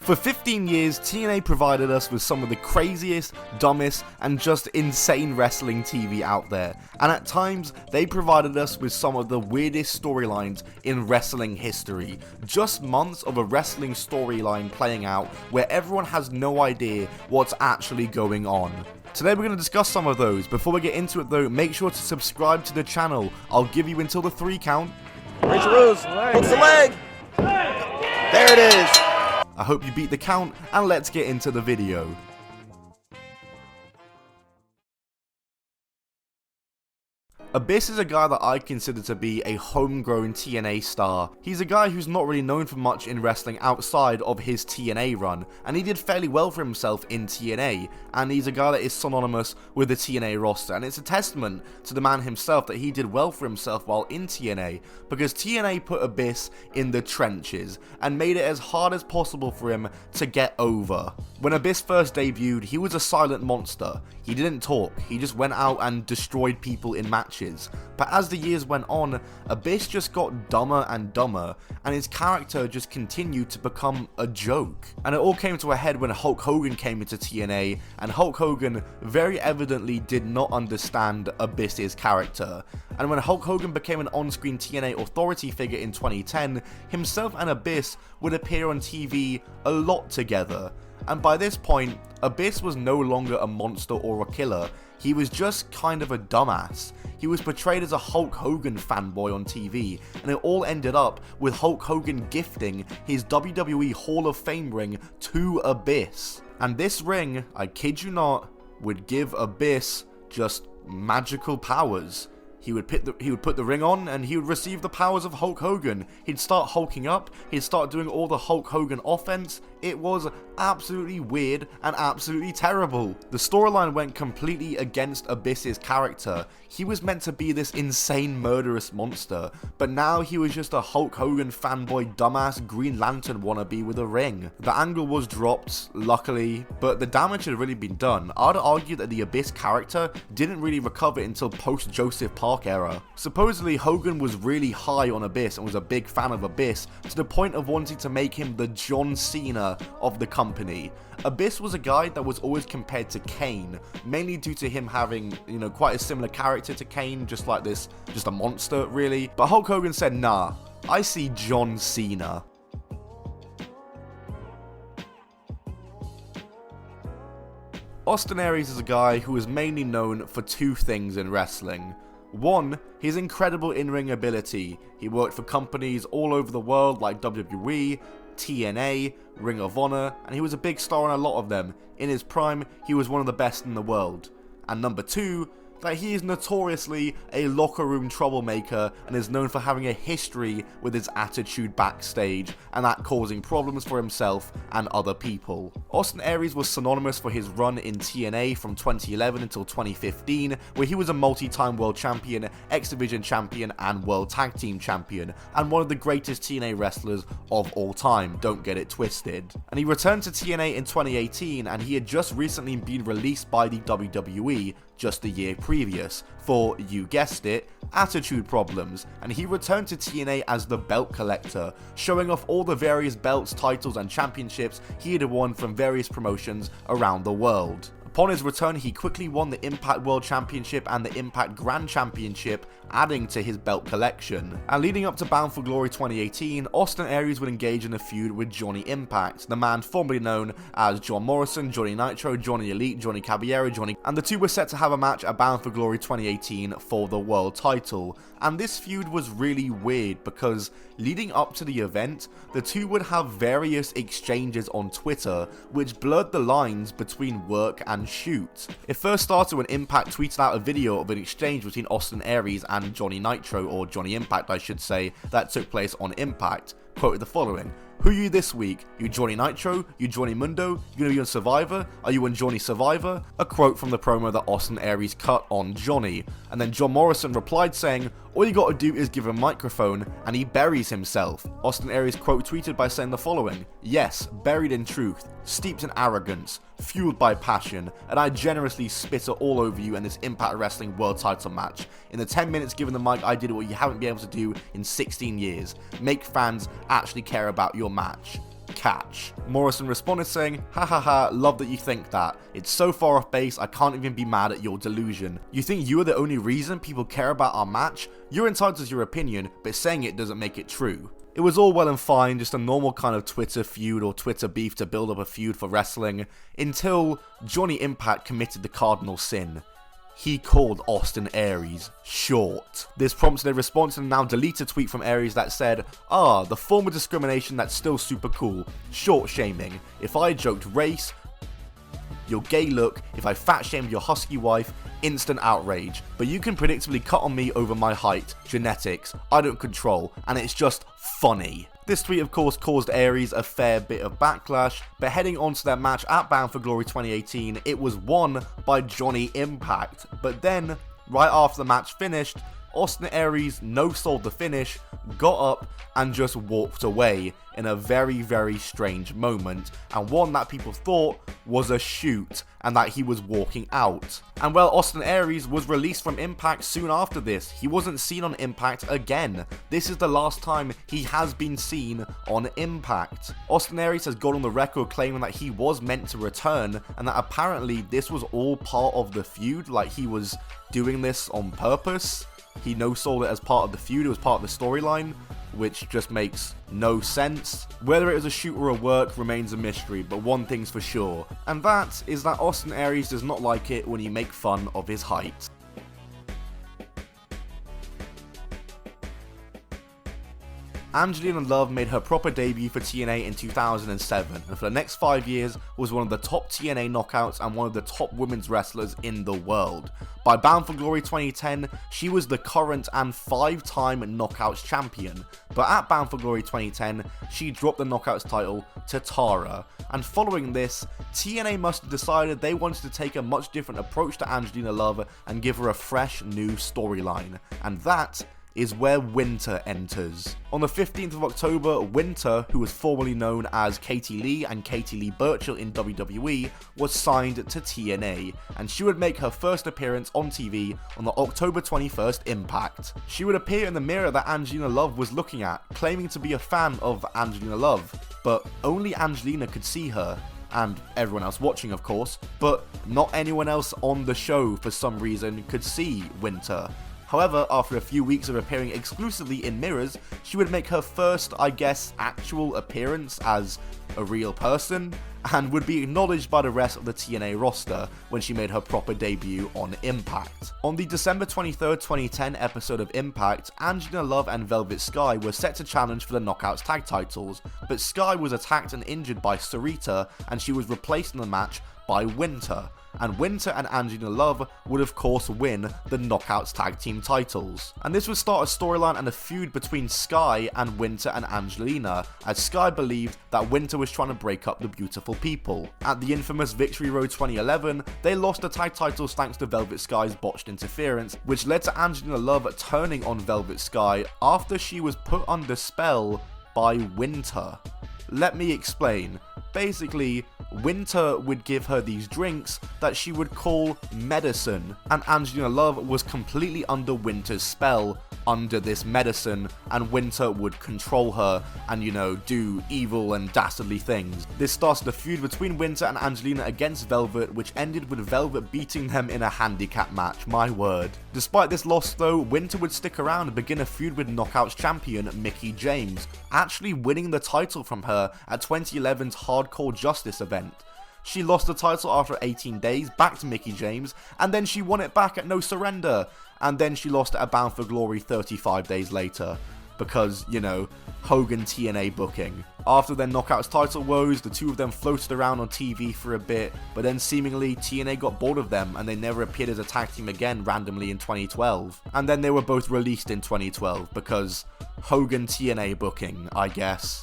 For 15 years, TNA provided us with some of the craziest, dumbest, and just insane wrestling TV out there, and at times, they provided us with some of the weirdest storylines in wrestling history. Just months of a wrestling storyline playing out where everyone has no idea what's actually going on. Today we're going to discuss some of those. Before we get into it though, make sure to subscribe to the channel. I'll give you until the 3 count. Rachel Rose hooks the leg. There it is. I hope you beat the count, and let's get into the video. Abyss is a guy that I consider to be a homegrown TNA star. He's a guy who's not really known for much in wrestling outside of his TNA run, and he did fairly well for himself in TNA, and he's a guy that is synonymous with the TNA roster, and it's a testament to the man himself that he did well for himself while in TNA, because TNA put Abyss in the trenches, and made it as hard as possible for him to get over. When Abyss first debuted, he was a silent monster. He didn't talk, he just went out and destroyed people in matches. But as the years went on, Abyss just got dumber and dumber, and his character just continued to become a joke. And it all came to a head when Hulk Hogan came into TNA, and Hulk Hogan very evidently did not understand Abyss's character. And when Hulk Hogan became an on-screen TNA authority figure in 2010, himself and Abyss would appear on TV a lot together. And by this point, Abyss was no longer a monster or a killer, he was just kind of a dumbass. He was portrayed as a Hulk Hogan fanboy on TV, and it all ended up with Hulk Hogan gifting his WWE Hall of Fame ring to Abyss. And this ring, I kid you not, would give Abyss just magical powers. He would put the ring on, and he would receive the powers of Hulk Hogan. He'd start hulking up, he'd start doing all the Hulk Hogan offense. It was absolutely weird and absolutely terrible. The storyline went completely against Abyss's character. He was meant to be this insane murderous monster, but now he was just a Hulk Hogan fanboy dumbass Green Lantern wannabe with a ring. The angle was dropped, luckily, but the damage had really been done. I'd argue that the Abyss character didn't really recover until post-Joseph Park era. Supposedly, Hogan was really high on Abyss and was a big fan of Abyss, to the point of wanting to make him the John Cena of the company. Abyss was a guy that was always compared to Kane, mainly due to him having, quite a similar character to Kane, just like this, just a monster really. But Hulk Hogan said, nah, I see John Cena. Austin Aries is a guy who is mainly known for 2 things in wrestling. One, his incredible in-ring ability. He worked for companies all over the world like WWE, TNA, Ring of Honor, and he was a big star in a lot of them. In his prime, he was one of the best in the world. And number 2, that he is notoriously a locker room troublemaker and is known for having a history with his attitude backstage, and that causing problems for himself and other people. Austin Aries was synonymous for his run in TNA from 2011 until 2015, where he was a multi-time world champion, X Division champion, and world tag team champion, and one of the greatest TNA wrestlers of all time, don't get it twisted. And he returned to TNA in 2018, and he had just recently been released by the WWE just the year previous for, you guessed it, attitude problems, and he returned to TNA as the belt collector, showing off all the various belts, titles, and championships he had won from various promotions around the world. Upon his return, he quickly won the Impact World Championship and the Impact Grand Championship, adding to his belt collection. And leading up to Bound for Glory 2018, Austin Aries would engage in a feud with Johnny Impact, the man formerly known as John Morrison, Johnny Nitro, Johnny Elite, Johnny Caballero, and the two were set to have a match at Bound for Glory 2018 for the world title. And this feud was really weird because leading up to the event, the two would have various exchanges on Twitter which blurred the lines between work and shoot. It first started when Impact tweeted out a video of an exchange between Austin Aries and Johnny Nitro, or Johnny Impact I should say, that took place on Impact. Quoted the following: "Who are you this week? You Johnny Nitro? You Johnny Mundo? You gonna be on Survivor? Are you on Johnny Survivor?" A quote from the promo that Austin Aries cut on Johnny. And then John Morrison replied saying, "All you gotta do is give him a microphone," and he buries himself. Austin Aries quote tweeted by saying the following: "Yes, buried in truth, steeped in arrogance, fueled by passion, and I generously spit it all over you in this Impact Wrestling World Title match. In the 10 minutes given the mic, I did what you haven't been able to do in 16 years. Make fans actually care about your match." catch. Morrison responded saying, "Ha ha ha, love that you think that. It's so far off base, I can't even be mad at your delusion. You think you are the only reason people care about our match? You're entitled to your opinion, but saying it doesn't make it true." It was all well and fine, just a normal kind of Twitter feud or Twitter beef to build up a feud for wrestling, until Johnny Impact committed the cardinal sin. He called Austin Aries short. This prompted a response and now deleted tweet from Aries that said, the form of discrimination that's still super cool, short shaming. If I joked race, your gay look, if I fat shamed your husky wife, instant outrage. But you can predictably cut on me over my height, genetics, I don't control, and it's just funny. This tweet of course caused Aries a fair bit of backlash, but heading on to their match at Bound for Glory 2018, it was won by Johnny Impact. But then, right after the match finished, Austin Aries no-sold the finish, got up, and just walked away in a very, very strange moment, and one that people thought was a shoot, and that he was walking out. And while Austin Aries was released from Impact soon after this, he wasn't seen on Impact again. This is the last time he has been seen on Impact. Austin Aries has gone on the record claiming that he was meant to return, and that apparently this was all part of the feud, like he was doing this on purpose. He no-sold it as part of the feud, it was part of the storyline, which just makes no sense. Whether it was a shoot or a work remains a mystery, but one thing's for sure, and that is that Austin Aries does not like it when you make fun of his height. Angelina Love made her proper debut for TNA in 2007, and for the next 5 years was one of the top TNA knockouts and one of the top women's wrestlers in the world. By Bound for Glory 2010, she was the current and 5-time Knockouts champion, but at Bound for Glory 2010, she dropped the Knockouts title to Tara, and following this, TNA must have decided they wanted to take a much different approach to Angelina Love and give her a fresh new storyline, and that is where Winter enters. On the 15th of October, Winter, who was formerly known as Katie Lee and Katie Lee Burchill in WWE, was signed to TNA, and she would make her first appearance on TV on the October 21st Impact. She would appear in the mirror that Angelina Love was looking at, claiming to be a fan of Angelina Love, but only Angelina could see her, and everyone else watching of course, but not anyone else on the show for some reason could see Winter. However, after a few weeks of appearing exclusively in mirrors, she would make her first, I guess, actual appearance as a real person, and would be acknowledged by the rest of the TNA roster when she made her proper debut on Impact. On the December 23rd, 2010 episode of Impact, Angelina Love and Velvet Sky were set to challenge for the Knockouts tag titles, but Sky was attacked and injured by Sarita, and she was replaced in the match by Winter. And Winter and Angelina Love would of course win the Knockouts tag team titles. And this would start a storyline and a feud between Sky and Winter and Angelina, as Sky believed that Winter was trying to break up the beautiful people. At the infamous Victory Road 2011, they lost the tag titles thanks to Velvet Sky's botched interference, which led to Angelina Love turning on Velvet Sky after she was put under spell by Winter. Let me explain. Basically, Winter would give her these drinks that she would call medicine, and Angelina Love was completely under Winter's spell under this medicine, and Winter would control her and, you know, do evil and dastardly things. This started a feud between Winter and Angelina against Velvet, which ended with Velvet beating them in a handicap match, my word. Despite this loss though, Winter would stick around and begin a feud with Knockouts champion Mickie James, actually winning the title from her at 2011's Hardcore Justice event. She lost the title after 18 days back to Mickie James, and then she won it back at No Surrender, and then she lost it at Bound for Glory 35 days later, because, you know, Hogan TNA booking. After their Knockouts title woes, the two of them floated around on TV for a bit, but then seemingly TNA got bored of them and they never appeared as a tag team again randomly in 2012. And then they were both released in 2012 because Hogan TNA booking, I guess.